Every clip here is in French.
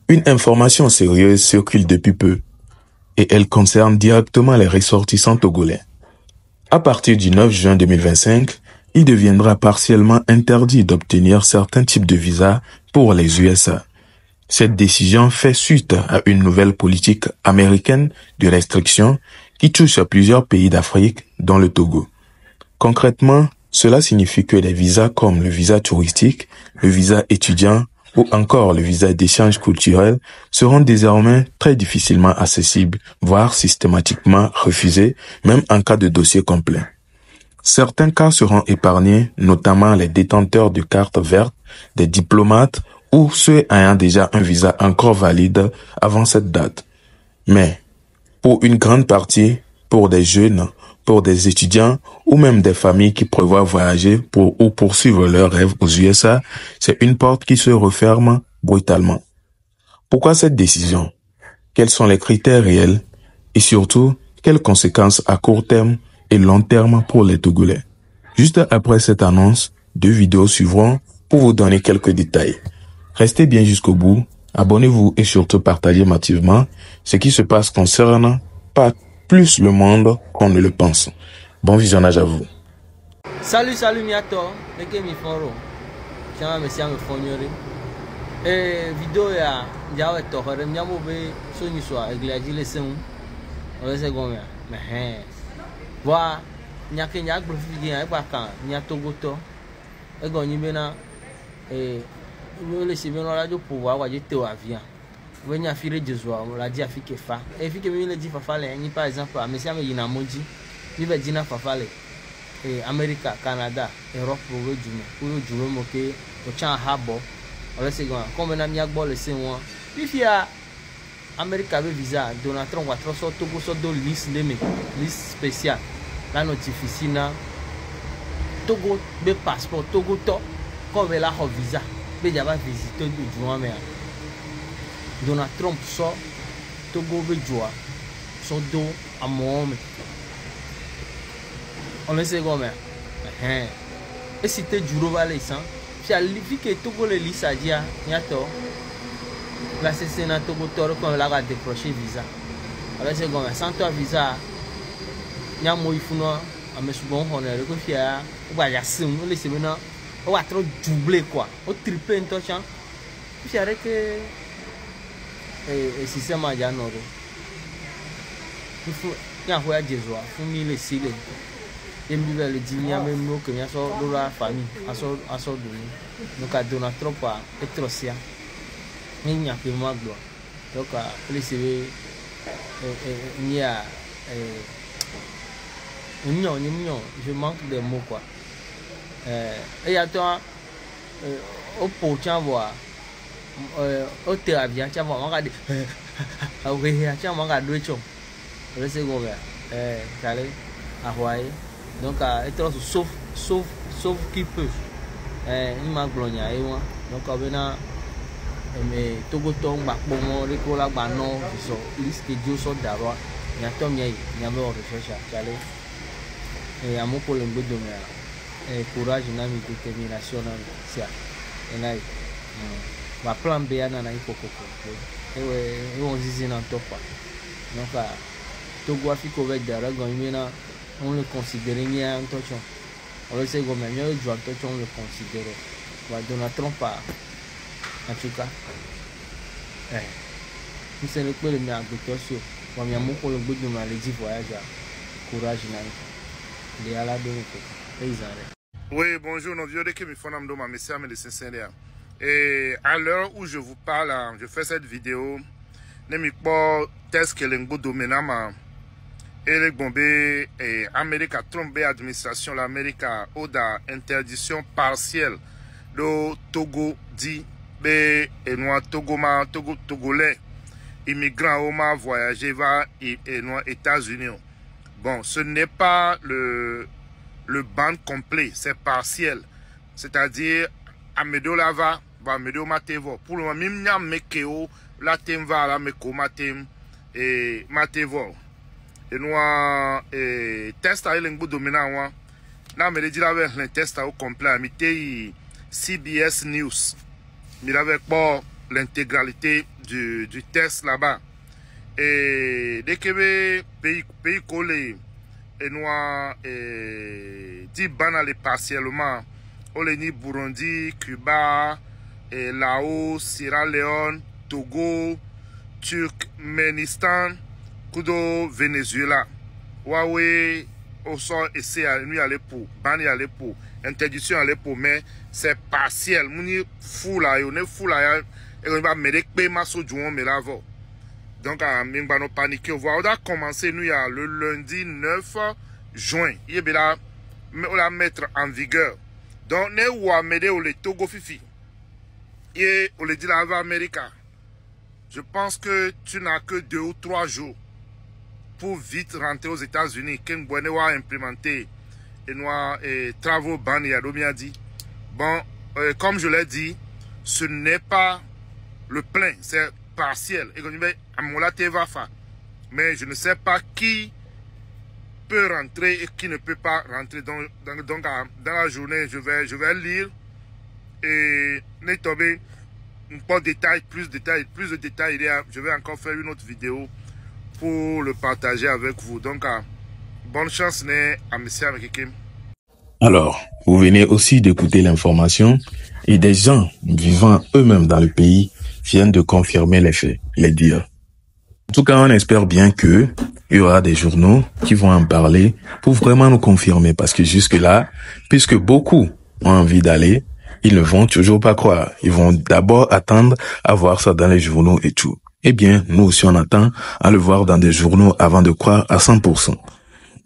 Une information sérieuse circule depuis peu et elle concerne directement les ressortissants togolais. À partir du 9 juin 2025, il deviendra partiellement interdit d'obtenir certains types de visas pour les USA. Cette décision fait suite à une nouvelle politique américaine de restriction qui touche à plusieurs pays d'Afrique, dont le Togo. Concrètement, cela signifie que les visas comme le visa touristique, le visa étudiant ou encore le visa d'échange culturel seront désormais très difficilement accessibles, voire systématiquement refusés, même en cas de dossier complet. Certains cas seront épargnés, notamment les détenteurs de cartes vertes, des diplomates ou ceux ayant déjà un visa encore valide avant cette date. Mais, pour une grande partie, pour des jeunes, pour des étudiants ou même des familles qui prévoient voyager pour ou poursuivre leurs rêves aux USA, c'est une porte qui se referme brutalement. Pourquoi cette décision? Quels sont les critères réels? Et surtout, quelles conséquences à court terme et long terme pour les Togolais? Juste après cette annonce, 2 vidéos suivront pour vous donner quelques détails. Restez bien jusqu'au bout, abonnez-vous et surtout partagez massivement. Ce qui se passe concerne pas plus le monde qu'on ne le pense. Bon visionnage à vous. Salut miato, neke mi foro. Chama me siame fonyori. Vidéo ya jawe tohore mnyamo be so ni so eglaji lesson. Ole se gomia. Mais wa nyake nyak blofigi ya ba kan nya togoto. E gonyi bena le sibeno la jo pouvoir wa jete wa avion. Venya fire Jésus la dia fike fa. E fike mi le di fa fa le ni par exemple a mesia me yina moji. Ni be dina fa fa le. America, Canada, Europe pour le jume moke au chan habo. On le sait comme na miak bo le sait moi. Puis il y a America be visa Donald Trump va trop Togo so do liste spéciale. La notification na Togo be passeport Togo to comme la ho visa. Be jaba visiter du juin mais Donald Trump so Togo be joa so do a moment. On le sait comment. Et si tu juro valé ça, si à l'iffi que Togo le lit ça dit à Niato, la c'est na Togo toro quand la va décrocher visa. On le sait comment. Sans toi visa, n'y a moi il faut non à me souvent on est le fier. On va y assumer, on le sait maintenant. On va trop doubler quoi. On tripler un touchant. Puis avec et système à Janoro. Il faut y a voir Jésus, il faut mis le ciel. Et me le dit n'y a même nous que n'y a so de la famille à so de nous donc à Donald Trump est trop sia il n'y a plus moi gloire donc à laisser il y a non je manque de mots quoi et à toi au pot tiens voir au thérapie tiens voir on regarde ah oui tiens on regarde deux chums laissez go vers calé à Hawaï. Donc être sauf qui peut il m'a glogna et moi donc abena mais Togo tong ba bomo reko la ba no so liste dio so daro nya tom yai nya be recherche calé et amo pour le godo mais courage na mi détermination na sia et là va plan B na na ikokoko et on zizi na topa donc Togo Afrique avec dara gomina on le considère un touchant. On le sait comme un mieux joueur touchant, on le considère. On va donner Trump en tout cas. Nous sommes le meilleur docteur sur. On va pour le bout de ma légie voyage. Courage, il est à la donne. Oui, bonjour, nos vieux de qui me font un ma message, mais de sincère. Et à l'heure où je vous parle, je fais cette vidéo. Ne me pas test que l'engo doménama. Et Bombé et Amérique Trump administration l'Amérique a interdiction partielle de Togo dit et noir Togolais immigrants au voyager vers et États-Unis. Bon, ce n'est pas le ban complet, c'est partiel. C'est-à-dire Amedo Lava va Amedo Matevo. Pour le moment, même Mekeo la temva la Meko Matem et Matevo. Et nous test à l'engo dominant wa na me dit avec le test au complet mi CBS News mi avec pas l'intégralité du test là-bas. Et dès que pays collé et noir et dit banal partiellement, Oleni, Burundi, Cuba, et Laos, Sierra Leone, Togo, Turkménistan, Kudo, Venezuela. Huawei, au sort essai à lui aller pour, banni aller pour, interdiction aller pour, mais c'est partiel. Mouni fou là, on est fou là, et on va mettre des masses au jouon, mais là, donc, on va paniquer. On va commencer, nous, le lundi 9 juin. Il va là, on va mettre en vigueur. Donc, nous allons mettre le Togo Fifi. Et on le dit là, à Amérique. Je pense que tu n'as que 2 ou 3 jours pour vite rentrer aux États-Unis. Qu'un bon va implémenter et nous travaux ban et a dit. Bon, comme je l'ai dit, ce n'est pas le plein, c'est partiel. Et mais je ne sais pas qui peut rentrer et qui ne peut pas rentrer. Donc dans la journée, je vais lire et tomber plus de détails. Je vais encore faire une autre vidéo pour le partager avec vous. Donc, bonne chance à M. Amekikim. Alors, vous venez aussi d'écouter l'information et des gens vivant eux-mêmes dans le pays viennent de confirmer les faits, les dires. En tout cas, on espère bien que il y aura des journaux qui vont en parler pour vraiment nous confirmer, parce que jusque-là, puisque beaucoup ont envie d'aller, ils ne vont toujours pas croire. Ils vont d'abord attendre à voir ça dans les journaux et tout. Eh bien, nous aussi on attend à le voir dans des journaux avant de croire à 100%.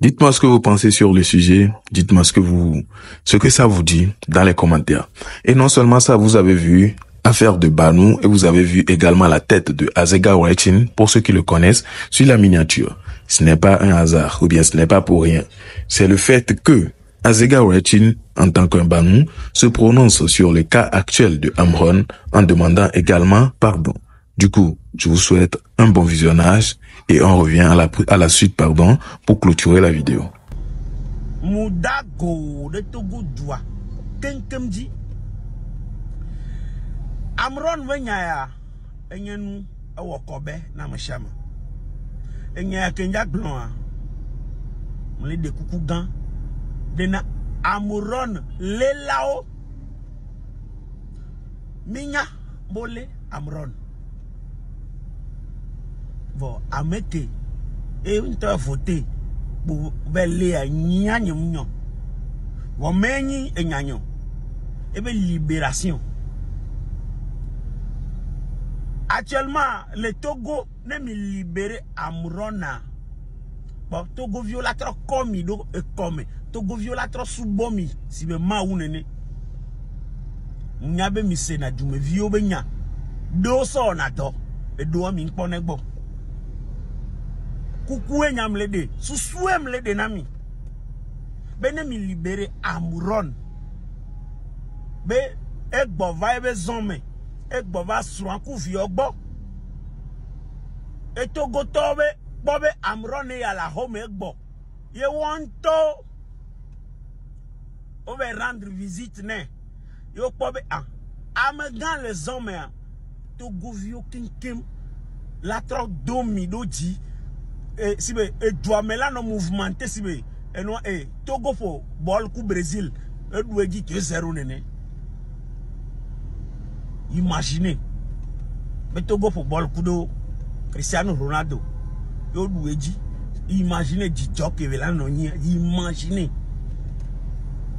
Dites-moi ce que vous pensez sur le sujet. Dites-moi ce que ça vous dit dans les commentaires. Et non seulement ça, vous avez vu Affaire de Banou et vous avez vu également la tête de Azega Wrechin, pour ceux qui le connaissent, sur la miniature. Ce n'est pas un hasard, ou bien ce n'est pas pour rien. C'est le fait que Azega Wrechin, en tant qu'un Banou, se prononce sur le cas actuel de Amron en demandant également pardon. Du coup, je vous souhaite un bon visionnage et on revient à la suite, pour clôturer la vidéo. Mudago de Togo Dwa, Kenkemji Amron Wenyaya, Enyenu, Awokobe, Namashama. Enya Kenya Glon, Mle de Kukugan, Dena Amron, Lelao, Minya, Bole, Amron. Bon, Ameke, et on t'a voté pour veiller à Nyanyon. Bon, Meni et Nyanyon. Et bien, libération. Actuellement, le Togo n'est pas libéré à Mourona. Bon, Togo violateur commis, donc, comme Togo violateur sous-bomi, si me maounene. Nyabe misena du me vio benya. Do so nato, et do mi nponegbo. Koukou nyam lede, sousouem lede nami. Bene mi libéré Amouron. Be ekbo va ebe zome, ekbo va souankou viogbo. Et Togo tobe, bobe Amouron e la home ekbo. Ye wanto, ove rendre visite ne. Yo bobe an, amegan les hommes, Togo vio kinkim, la troc domi doji. Si be doit me là no mouvementé si be et non Togo fo bol ku Brésil e doit dit que 0 nene. Imaginez mais Togo fo bol ku do Cristiano Ronaldo yo doit dit imaginez dit joke ve là non imaginez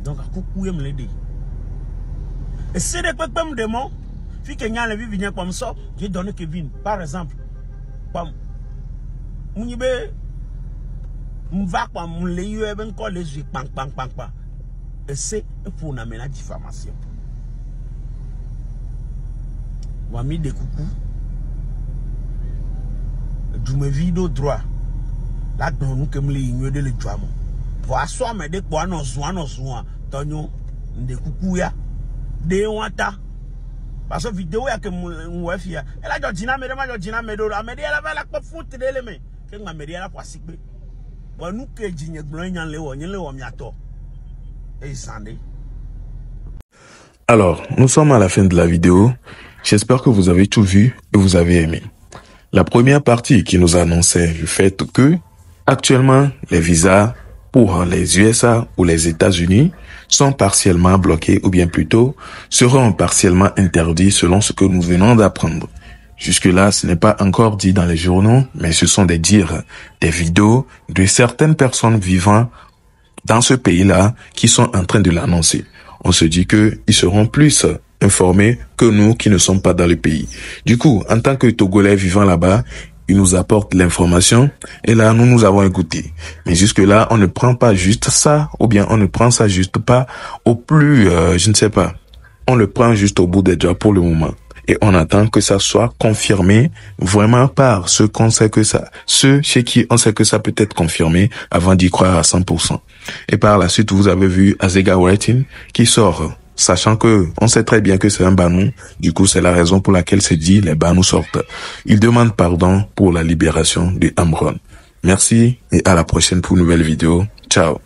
donc a coucou me l'aider et c'est des pépem de mon fi que nya le vi vient comme ça j'ai donné Kevin par exemple comme Mounibe mva kwa moule yo eben ko les yeux pang pang pang pang. Et c'est pour na la diffamation. Wami de coucou. Du me vidéo droit. Là dans nous que me le de le droit. Voir soit me de quoi non soin tonyo de coucou ya. De wata. Parce que vidéo ya que mon wife ya. Elle a dit na me de dina me do. Amedi elle va la pas foutre de le me. Que ma mère la kwa sikbe bon nous que djinye gbon nyan le wo miato et sandé. Alors, nous sommes à la fin de la vidéo J'espère que vous avez tout vu et vous avez aimé. La première partie qui nous annonçait le fait que, actuellement, les visas pour les USA ou les États-Unis sont partiellement bloqués ou bien plutôt seront partiellement interdits selon ce que nous venons d'apprendre. Jusque-là, ce n'est pas encore dit dans les journaux, mais ce sont des dires, des vidéos de certaines personnes vivant dans ce pays-là qui sont en train de l'annoncer. On se dit qu'ils seront plus informés que nous qui ne sommes pas dans le pays. Du coup, en tant que Togolais vivant là-bas, ils nous apportent l'information et là, nous avons écouté. Mais jusque-là, on ne prend pas juste ça ou bien on ne prend ça juste pas au plus, je ne sais pas. On le prend juste au bout des doigts pour le moment. Et on attend que ça soit confirmé vraiment par ceux qu'on sait que ça, ceux chez qui on sait que ça peut être confirmé avant d'y croire à 100%. Et par la suite, vous avez vu Azega Writing qui sort, sachant que on sait très bien que c'est un banou. Du coup, c'est la raison pour laquelle c'est dit les banous sortent. Il demande pardon pour la libération de Amron. Merci et à la prochaine pour une nouvelle vidéo. Ciao.